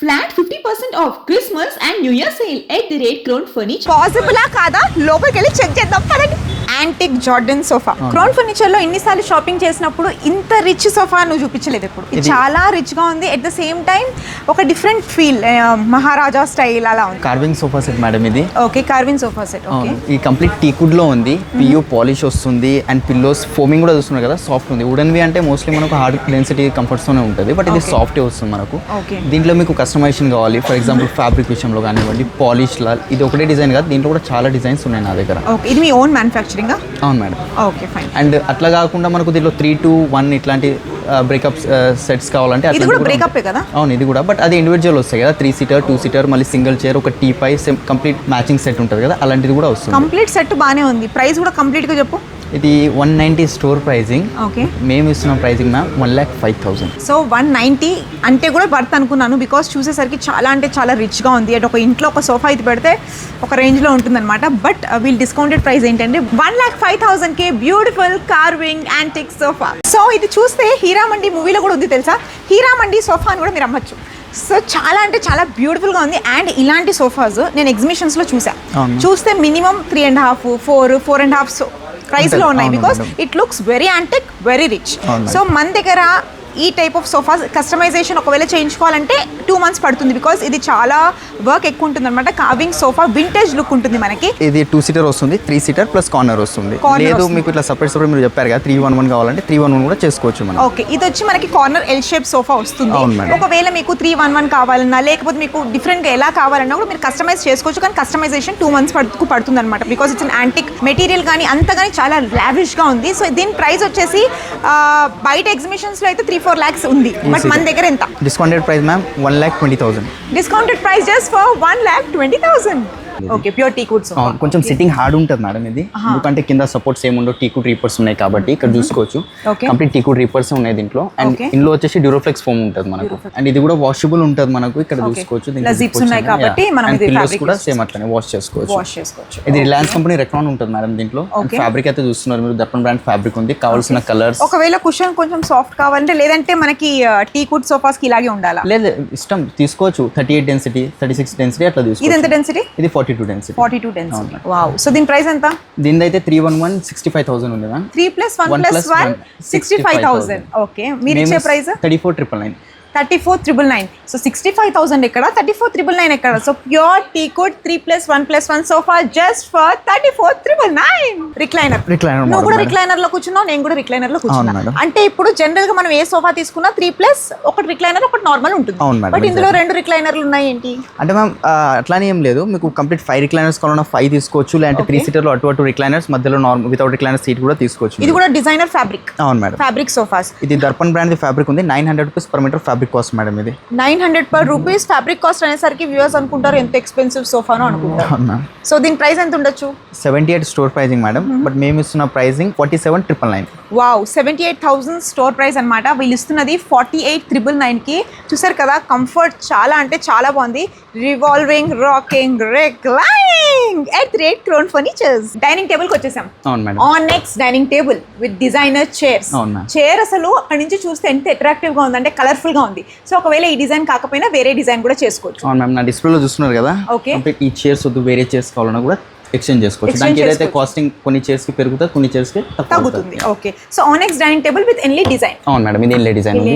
Flat 50% off Christmas and New Year sale at the rate Crown Furniture. పాసిబులా కాదా లోపలికి వెళ్ళి check చేద్దాం పదండి. Antique Jordan sofa. Crown furniture లో ఎన్నిసార్లు షాపింగ్ చేసినప్పుడు ఇంత రిచ్ సోఫా నువ్వు చూపించలేదు ఇప్పుడు. ఇది చాలా రిచ్ గా ఉంది. ఎట్ ద సేమ్ టైం ఒక డిఫరెంట్ ఫీల్, మహారాజా స్టైల్ అలా ఉంది. కార్వింగ్ సోఫా సెట్ మేడం ఇది. Okay, carving sofa set. Okay, ఈ కంప్లీట్ టీకుడ్ లో ఉంది. పియూ పాలిష్ వస్తుంది అండ్ పిల్లోస్ ఫోమింగ్ కూడా చూస్తున్నారు కదా, సాఫ్ట్ ఉంది. వుడెన్ వి అంటే మోస్ట్లీ మనకు హార్డ్ డెన్సిటీ కంఫర్ట్స్ తోనే ఉంటుంది, బట్ ఇది సాఫ్ట్ వస్తుంది మనకు. దీంట్లో మీకు కస్టమైజేషన్ కావాలి, ఫర్ ఎగ్జాంపుల్ ఫ్యాబ్రిక్ విషయంలో కానివ్వండి, పాలిష్ లా ఇది ఒకటే డిజైన్ కాదు, దీంట్లో కూడా చాలా డిజైన్స్ ఉన్నాయి నా దగ్గర. ఓకే, ఇది మీ ఓన్ మ్యానుఫ్యాక్చరింగ్? అవును మేడం. Okay, fine. అండ్ అట్లా కాకుండా మనకు దీంట్లో 3-2-1 ఇట్లాంటి బ్రేకప్ సెట్స్ కావాలంటే ఇది కూడా బ్రేకప్ కదా. అవును, ఇది కూడా, బట్ అది ఇండివిజువల్ వస్తాయి కదా, 3 సీటర్ 2 సీటర్ మళ్ళీ సింగిల్ చైర్ ఒక టీ పై కంప్లీట్ మ్యాచింగ్ సెట్ ఉంటుంది కదా, అలాంటిది కూడా వస్తుంది. కంప్లీట్ సెట్ బాగానే ఉంది. ప్రైస్ కూడా కంప్లీట్ గా చెప్పు. ఇది 190 స్టోర్ ప్రైజింగ్. ఓకే, మేము ఇస్తున్న ప్రైజింగ్ మ్యామ్ 1,05,000. సో 190 అంటే కూడా వర్త్ అనుకున్నాను, బికాస్ చూసేసరికి చాలా అంటే చాలా రిచ్గా ఉంది. అంటే ఒక ఇంట్లో ఒక సోఫా ఇది పెడితే ఒక రేంజ్లో ఉంటుందన్నమాట. బట్ వీళ్ళు డిస్కౌంటెడ్ ప్రైస్ ఏంటంటే 1,05,000కి beautiful carving antique sofa. So ఇది చూస్తే హీరామండి మూవీలో కూడా ఉంది తెలుసా, హీరామండి సోఫా అని కూడా మీరు అమ్మచ్చు. సో చాలా అంటే చాలా బ్యూటిఫుల్గా ఉంది. అండ్ ఇలాంటి సోఫాస్ నేను ఎగ్జిబిషన్స్లో చూస్తే మినిమం 3.5, 4.5 ప్రైస్లో ఉన్నాయి, because it looks very antique, very rich. So మన దగ్గర ఈ టైప్ ఆఫ్ సోఫాస్ కస్టమైజేషన్ ఒకవేళ చేయించుకోవాలంటే 2 months పడుతుంది, బికాస్ ఇది చాలా వర్క్ ఎక్కువ ఉంటుంది అనమాట. కార్వింగ్ సోఫా వింటేజ్ లుక్ ఉంటుంది మనకి. ఇది 2 సీటర్ వస్తుంది, 3 సీటర్ ప్లస్ కార్నర్ వస్తుంది. లేదు మీకు ఇట్లా సపరేట్ మీరు చెప్పారు కదా 311 కావాలంటే 311 కూడా చేసుకోవచ్చు మనం. ఓకే, ఇది వచ్చి మనకి కార్నర్ ఎల్ షేప్ సోఫా వస్తుంది. ఒకవేళ మీకు 311 కావాలన్నా లేకపోతే మీకు డిఫరెంట్ గా ఎలా కావాలన్నా కూడా మీరు కస్టమైజ్ చేసుకోవచ్చు, కానీ కస్టమైజేషన్ 2 months పడుతుంది అనమాట, బికాస్ ఇట్స్ యాంటిక్ మెటీరియల్ కానీ అంత కానీ చాలా లావిష్ గా ఉంది. సో దీని ప్రైస్ వచ్చేసి బయట ఎగ్జిబిషన్స్ లో అయితే 3-4 lakhs ఉంది, బట్ మన దగ్గర ఎంత? Discounted price ma'am 1,20,000. Discounted price just for 1,20,000. Okay, pure టీకుడ్ sofa. కొంచెం సిట్టింగ్ హార్డ్ ఉంటుంది మేడం ఇది, ఎందుకంటే కింద సపోర్ట్స్ ఏమి ఉండవు, టీకుడ్ రీపర్స్ ఉన్నాయి కాబట్టి ఇక్కడ చూసుకోవచ్చు. కంప్లీట్ టీకుడ్ రీపర్స్ ఉన్నాయి దీంట్లో. అండ్ ఇందులో వచ్చేసి డ్యూరోఫ్లెక్స్ ఫోమ్ ఉంటుంది మనకు. అండ్ ఇది కూడా వాషబుల్ ఉంటుంది మనకు, ఇక్కడ చూసుకోవచ్చు. కూడా సేమ్ అట్లనే వాష్ చేసుకోవచ్చు. ఇది రిలయన్స్ కంపెనీ రెక్లాన్ ఉంటుంది మేడం దీంట్లో. ఫ్యాబ్రిక్ అయితే చూస్తున్నారు మీరు, దర్పణ్ బ్రాండ్ ఫ్యాబ్రిక్ ఉంది. కావాల్సిన కలర్స్, ఒకవేళ కుషన్ కొంచెం సాఫ్ట్ కావాలంటే, లేదంటే మనకి టీకుడ్ సోఫాస్ కి ఇలాగే ఉండాలా? లేదు, ఇష్టం తీసుకోవచ్చు. 38 డెన్సిటీ 36 డెన్సిటీ అట్లా తీసుకోవచ్చు. ఇది ఎంత డెన్సిటీ? ఇది 42 డెన్సిటీ. వావ్. సో దీని ప్రైస్ ఎంత? దీని అయితే 311 65,000 ఉంది మ్యామ్. 3 + 1 + 1 65,000. ఓకే, మీరు ఇచ్చే ప్రైస్ 34,999. 34,999. సో 65,000 ఎక్కడ, 34,999 ఎక్కడ? So pure టీకుడ్ 3 + 1 + 1 sofa just for 34,999. Recliner. నువ్వు కూడా రిక్లైనర్ లో కూర్చున్నావు, నేను కూడా రిక్లైనర్ లో కూర్చున్నా. అంటే ఇప్పుడు జనరల్ గా మనం ఏ సోఫా తీసుకున్నా 3+1 రిక్లైనర్, ఒకటి నార్మల్ ఉంటుంది. బట్ ఇందులో 2 రిక్లైనర్లు ఉన్నాయి ఏంటి అంటే మ్యామ్ అట్లానే ఏం లేదు, మీకు కంప్లీట్ 5 రిక్లైనర్స్ కావాలన్నా 5 తీసుకోవచ్చు, లేదంటే 3 సీటర్ లో అటు రిక్లైనర్స్ మధ్యలో నార్మల్ వితౌట్ రిక్లైనర్ సీట్ కూడా తీసుకోవచ్చు. ఇది కూడా డిజైనర్ ఫ్యాబ్రిక్. అవును మేడం, ఫ్యాబ్రిక్ సోఫాస్. ఇది దర్పణ్ బ్రాండ్ ది ఫ్యాబ్రిక్ ఉంది. 900 rupees per meter fabric cost madam. ఇది 900 rupees ఫ్యాబ్రిక్ కాస్ట్ అనేసరికి వ్యూవర్స్ అనుకుంటారు ఎంత ఎక్స్పెన్సివ్ సోఫానో అనుకుంటారు. సో దీని ప్రైస్ ఎంత ఉండొచ్చు? 78 స్టోర్ ప్రైజింగ్ మేడం, బట్ మేము ఇస్తున్న ప్రైజింగ్ 47,999. వావ్, 78,000 స్టోర్ ప్రైస్ అనమాట. వీళ్ళు ఇస్తున్నది 48,999కి. చూసారు కదా, కంఫర్ట్ చాలా అంటే చాలా బాగుంది. Revolving, rocking, reclining at rate crown furnitures. Dining table కి వచ్చేసాం. అవును madam. On next dining table with designer chairs. Chair అసలు అక్కడి నుంచి చూస్తే ఎంత అట్రాక్టివ్ గా ఉంది అంటే కలర్ఫుల్ గా ఉంది. సో ఒకవేళ ఈ డిజైన్ కాకపోయినా వేరే డిజైన్ కూడా చేసుకోవచ్చు. అవును మ్యామ్, నా డిస్ప్లేలో చూస్తున్నారు కదా. ఓకే, ఈ చైర్స్ వద్దు వేరే చైర్స్ కావాలన్నా కూడా ఎక్స్చేంజ్ చేసుకోవచ్చు. దానికి ఏదైతే కాస్టింగ్ కొన్ని చైర్స్ కి పెరుగుతుంది, కొన్ని చైర్స్ కి తగ్గుతుంది. Okay, so annex dining table with inlay design. అవును మేడం, ఇది ఎన్లీ డిజైన్ ఉంది.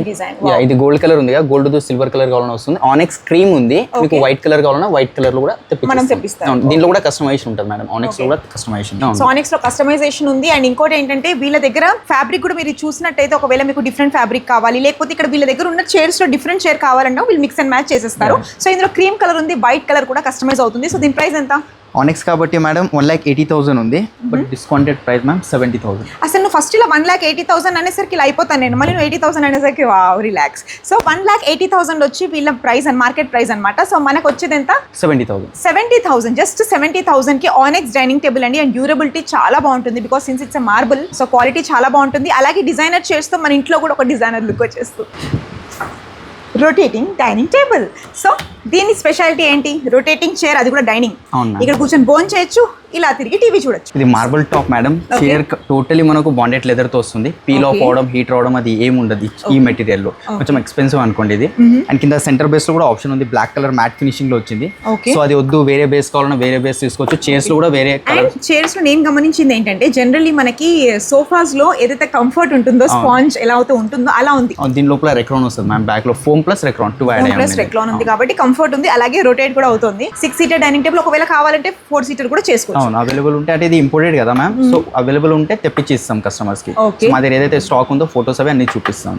ఇది గోల్డ్ కలర్ ఉంది కదా, గోల్డ్ తో సిల్వర్ కలర్ కావాలన్నా వస్తుంది. ఆనెక్స్ క్రీమ్ ఉంది, మీకు వైట్ కలర్ కావాలన్నా వైట్ కలర్ లో కూడా తెప్పిస్తాం. దీంట్లో కూడా కస్టమైజేషన్ ఉంటుంది మేడం. ఆనెక్స్ లో కూడా కస్టమైజేషన్. సో ఆనెక్స్ లో కస్టమైజేషన్ ఉంది. అండ్ ఇంకోటి ఏంటంటే వీళ్ళ దగ్గర ఫ్యాబ్రిక్ కూడా మీరు చూసినట్టయితే, ఒకవేళ మీకు డిఫరెంట్ ఫ్యాబ్రిక్ కావాలి, లేకపోతే ఇక్కడ వీళ్ళ దగ్గర ఉన్న చైర్స్ లో డిఫరెంట్ చైర్ కావాలన్నా వీళ్ళు మిక్స్ అండ్ మ్యాచ్ చేసేస్తారు. సో ఇందులో క్రీమ్ కలర్ ఉంది, వైట్ కలర్ కూడా కస్టమైజ్ అవుతుంది. సో దీని ప్రైస్ ఎంత? ఆనెక్స్ కాబట్టి మేడం 1,80,000 ఉంది, బట్ డిస్కౌంటెడ్ ప్రైస్ మ్యామ్ 70,000. అసలు నువ్వు ఫస్ట్ ఇలా 1,80,000 అనేసరికి ఇలా అయిపోతాను నేను, మళ్ళీ నువ్వు 80,000 అనేసరికి వావ్ రిలాక్స్. సో 1,80,000 వచ్చి వీళ్ళ ప్రైస్ అండ్ మార్కెట్ ప్రైస్ అనమాట. సో మనకు వచ్చేది ఎంత? 70,000. జస్ట్ 70,000కి ఆనెక్స్ డైనింగ్ టేబుల్ అండి. అండ్ డ్యూరబిలిటీ చాలా బాగుంటుంది, because since it's marble, so quality చాలా బాగుంటుంది. అలాగే డిజైనర్ చైర్స్తో మన ఇంట్లో కూడా ఒక డిజైనర్ లుక్ వచ్చేస్తుంది. Rotating dining table. సో దీని స్పెషాలిటీ ఏంటి? రొటేటింగ్ చైర్, అది కూడా డైనింగ్. ఇక్కడ కూర్చొని భోజనం చేయొచ్చు, ఇలా తిరిగి టీవీ చూడొచ్చు. ఇది marble top madam, chair totally మనకు బాండెడ్ లెదర్ తో వస్తుంది. పీల్ ఆఫ్ అవడం, హీట్ రావడం అది ఏమి ఉండదు ఈ మెటీరియల్ లో. కొంచెం ఎక్స్పెన్సివ్ అనుకోండి ఇది. అండ్ కింద సెంటర్ బేస్ లో కూడా ఆప్షన్ ఉంది, బ్లాక్ కలర్ మ్యాట్ ఫినిషింగ్ లో వచ్చింది. సో అది వద్దు వేరే బేస్ కావాలన్నా వేరే బేస్ తీసుకోవచ్చు. చైర్స్ లో కూడా వేరే కలర్. చైర్స్ లో నేను గమనించింది ఏంటంటే జనరల్లీ మనకి సోఫాస్ లో ఏదైతే కంఫర్ట్ ఉంటుందో స్పాంజ్ ఎలా అయితే ఉంటుందో అలా ఉంది. దీని లోపల రెక్రాన్ వస్తుంది మ్యామ్, బ్యాక్ లో foam plus Recron 2 add plus Recron ఉంది కాబట్టి కంఫర్ట్ ఉంది. అలాగే రొటేట్ కూడా అవుతుంది. 6 సీటర్ డైనింగ్ టేబుల్ ఒకవేళ కావాలంటే 4 సీటర్ కూడా చేసుకోవచ్చు. అవును, అవైలబుల్ ఉంటే అంటే ఇది ఇంపోర్టెడ్ కదా మ్యామ్. సో అవైలబుల్ ఉంటే తెప్పించి ఇస్తాం కస్టమర్స్ కి. మా దగ్గర ఏదైతే స్టాక్ ఉందో ఫోటోస్ అవి అన్ని చూపిస్తాం.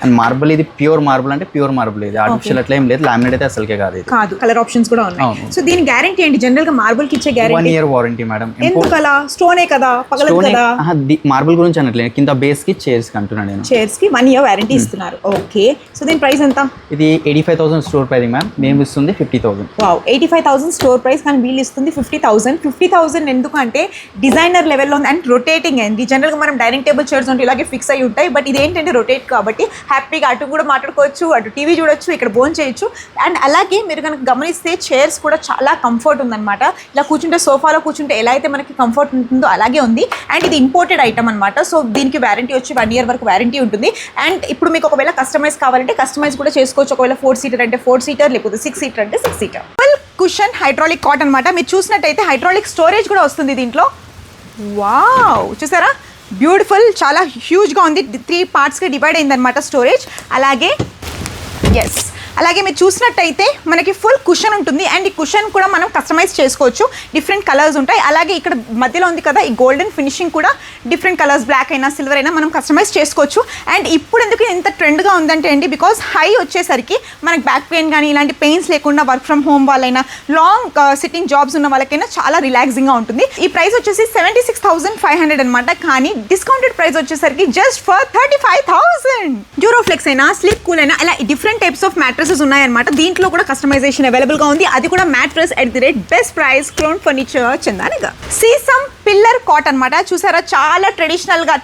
అండ్ మార్బుల్ ఇది ప్యూర్ మార్బుల్ అంటే ప్యూర్ మార్బుల్, ఇది ఆర్టిఫిషియల్ అట్లా ఏం లేదు. లామినేట్ అయితే అసలుకే కాదు ఇది. కాదు, కలర్ ఆప్షన్స్ కూడా ఉన్నాయి. సో దీని గ్యారంటీ ఏంటి? జనరల్ గా మార్బుల్ కి ఇచ్చే గ్యారంటీ 1 year వారంటీ మేడం. ఎందుకలా? స్టోనే కదా, పగలదు కదా. మార్బుల్ గురించి అనట్లేదు, కింద బేస్ కి చైర్స్ కి అంటున్నాను నేను. చైర్స్ కి 1 year వారంటీ ఇస్తున్నారు. ఓకే, సో దీని ప్రైస్ ఎంత? ఇది 85,000 స్టోర్ ప్రైస్ మ్యామ్, మేము ఇస్తుంది 50,000. వావ్, 85,000 స్టోర్ ప్రైస్ కానీ వీళ్ళు ఇస్తుంది 50,000. 50,000 ఎందుకంటే డిజైనర్ లెవెల్లో ఉంది అండ్ రొటేటింగ్ అయింది. జనరల్గా మనం డైనింగ్ టేబుల్ చైర్స్ ఉంటే ఇలాగే ఫిక్స్ అయ్యి ఉంటాయి, బట్ ఇది ఏంటంటే రొటేట్ కాబట్టి హ్యాపీగా అటు కూడా మాట్లాడుకోవచ్చు, అటు టీవీ చూడొచ్చు, ఇక్కడ బోన్ చేయొచ్చు. అండ్ అలాగే మీరు కనుక గమనిస్తే చైర్స్ కూడా చాలా కంఫర్ట్ ఉందన్నమాట. ఇలా కూర్చుంటే సోఫాలో కూర్చుంటే ఎలా అయితే మనకి కంఫర్ట్ ఉంటుందో అలాగే ఉంది. అండ్ ఇది ఇంపోర్టెడ్ ఐటమ్ అనమాట. సో దీనికి వారంటీ వచ్చి 1 year వరకు వారంటీ ఉంటుంది. అండ్ ఇప్పుడు మీకు ఒకవేళ కస్టమైజ్ కావాలంటే కస్టమైజ్ కూడా చేసుకోవచ్చు. ఒకవేళ 4 సీటర్ అంటే 4 సీటర్, లేకపోతే 6 సీటర్ అంటే 6 seater. Full cushion hydraulic cot అనమాట. మీరు చూసినట్టయితే హైడ్రాలిక్ స్టోరేజ్ కూడా వస్తుంది దీంట్లో. వావ్, చూసారా బ్యూటిఫుల్, చాలా హ్యూజ్గా ఉంది. 3 పార్ట్స్గా డివైడ్ అయిందనమాట స్టోరేజ్. అలాగే మీరు చూసినట్టయితే మనకి ఫుల్ కుషన్ ఉంటుంది. అండ్ ఈ కుషన్ కూడా మనం కస్టమైజ్ చేసుకోవచ్చు, డిఫరెంట్ కలర్స్ ఉంటాయి. అలాగే ఇక్కడ మధ్యలో ఉంది కదా ఈ గోల్డెన్ ఫినిషింగ్ కూడా డిఫరెంట్ కలర్స్, బ్లాక్ అయినా సిల్వర్ అయినా మనం కస్టమైజ్ చేసుకోవచ్చు. అండ్ ఇప్పుడు ఎందుకు ఇంత ట్రెండ్గా ఉందంటే అండి, బికాస్ హై వచ్చేసరికి మనకి బ్యాక్ పెయిన్ కానీ ఇలాంటి పెయిన్స్ లేకుండా వర్క్ ఫ్రమ్ హోమ్ వాళ్ళైనా, లాంగ్ సిట్టింగ్ జాబ్స్ ఉన్న వాళ్ళకైనా చాలా రిలాక్సింగ్గా ఉంటుంది. ఈ ప్రైస్ వచ్చేసి 76,500 అనమాట. కానీ డిస్కౌంటెడ్ ప్రైస్ వచ్చేసరికి జస్ట్ ఫర్ 35,000. డ్యూరోఫ్లెక్స్ అయినా, స్లీప్ కూల్ అయినా, ఇలా డిఫరెంట్ టైప్స్ ఆఫ్ మ్యాట్రెసెస్ ఉన్నాయన్నమాట. దీంట్లో కూడా కస్టమైజేషన్ అవైలబుల్ గా ఉంది. అది కూడా mattress at the rate best price crown furniture Chandanagar. Sheesham pillar cot అనమాట. చూసారా చాలా ట్రెడిషనల్ గా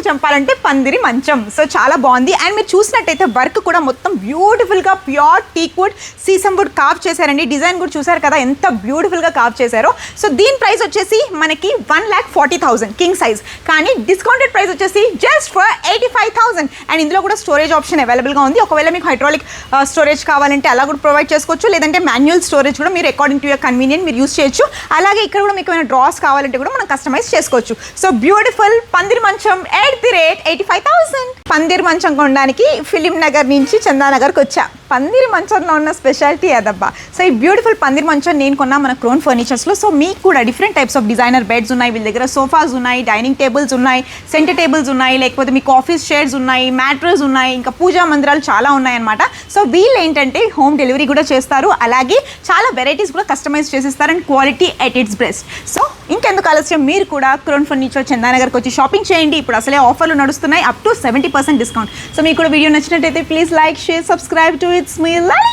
చెప్పాలంటే పందిరి మంచం. సో చాలా బాగుంది. అండ్ మీరు చూసినట్టయితే వర్క్ కూడా మొత్తం బ్యూటిఫుల్ గా pure teak wood, sheesham wood carve చేశారండి. డిజైన్ కూడా చూసారు కదా ఎంత బ్యూటిఫుల్ గా కార్వ్ చేశారో. సో దీని ప్రైస్ వచ్చేసి మనకి 1,40,000 కింగ్ సైజ్. కానీ డిస్కౌంటెడ్ ప్రైస్ వచ్చేసి జస్ట్ ఫర్ 85,000. అండ్ ఇందులో కూడా స్టోరేజ్ ఆప్షన్ అవైలబుల్ గా ఉంది. ఒకవేళ మీకు హైడ్రాలిక్ స్టోరేజ్ కావాలంటే అలా కూడా ప్రొవైడ్ చేసుకోవచ్చు, లేదంటే మాన్యువల్ స్టోరేజ్ కూడా మీరు అకార్డింగ్ టు యువర్ కన్వీనియంట్ మీరు యూస్ చేయొచ్చు. అలాగే ఇక్కడ కూడా మీకు ఏమైనా డ్రాస్ కావాలంటే కూడా మనం కస్టమైజ్ చేసుకోవచ్చు. సో బ్యూటిఫుల్ పందిరి మంచం ఎట్ ది రేట్ 85,000. పందిరి మంచం కొనడానికి ఫిలిం నగర్ నుంచి చందానగర్కి వచ్చా. పందిరి మంచంలో ఉన్న స్పెషాలిటీ అదబ్బా. సో ఈ బ్యూటిఫుల్ పందిరి మంచం నేను కొన్నా మన క్రోన్ ఫర్నిచర్స్లో. సో మీకు కూడా different types of designer beds ఉన్నాయి, వీళ్ళ దగ్గర సోఫాస్ ఉన్నాయి, డైనింగ్ టేబుల్స్ ఉన్నాయి, సెంటర్ టేబుల్స్ ఉన్నాయి, లేకపోతే మీకు ఆఫీస్ చైర్స్ ఉన్నాయి, మ్యాట్రెస్ ఉన్నాయి, ఇంకా పూజా మందిరాలు చాలా ఉన్నాయన్నమాట. సో వీళ్ళు ఏంటంటే హోమ్ డెలివరీ కూడా చేస్తారు. అలాగే చాలా వెరైటీస్ కూడా కస్టమైజ్ చేసిస్తారు and quality at its best. So ఇంకెందుకు ఆలస్యం, మీరు కూడా క్రోన్ ఫర్నిచర్ చందానగర్కి వచ్చి షాపింగ్ చేయండి. ఇప్పుడు అసలే ఆఫర్లు నడుస్తున్నాయి, అప్ టు 70% డిస్కౌంట్. సో మీకు కూడా వీడియో నచ్చినట్టయితే please like, share, subscribe to it's me life.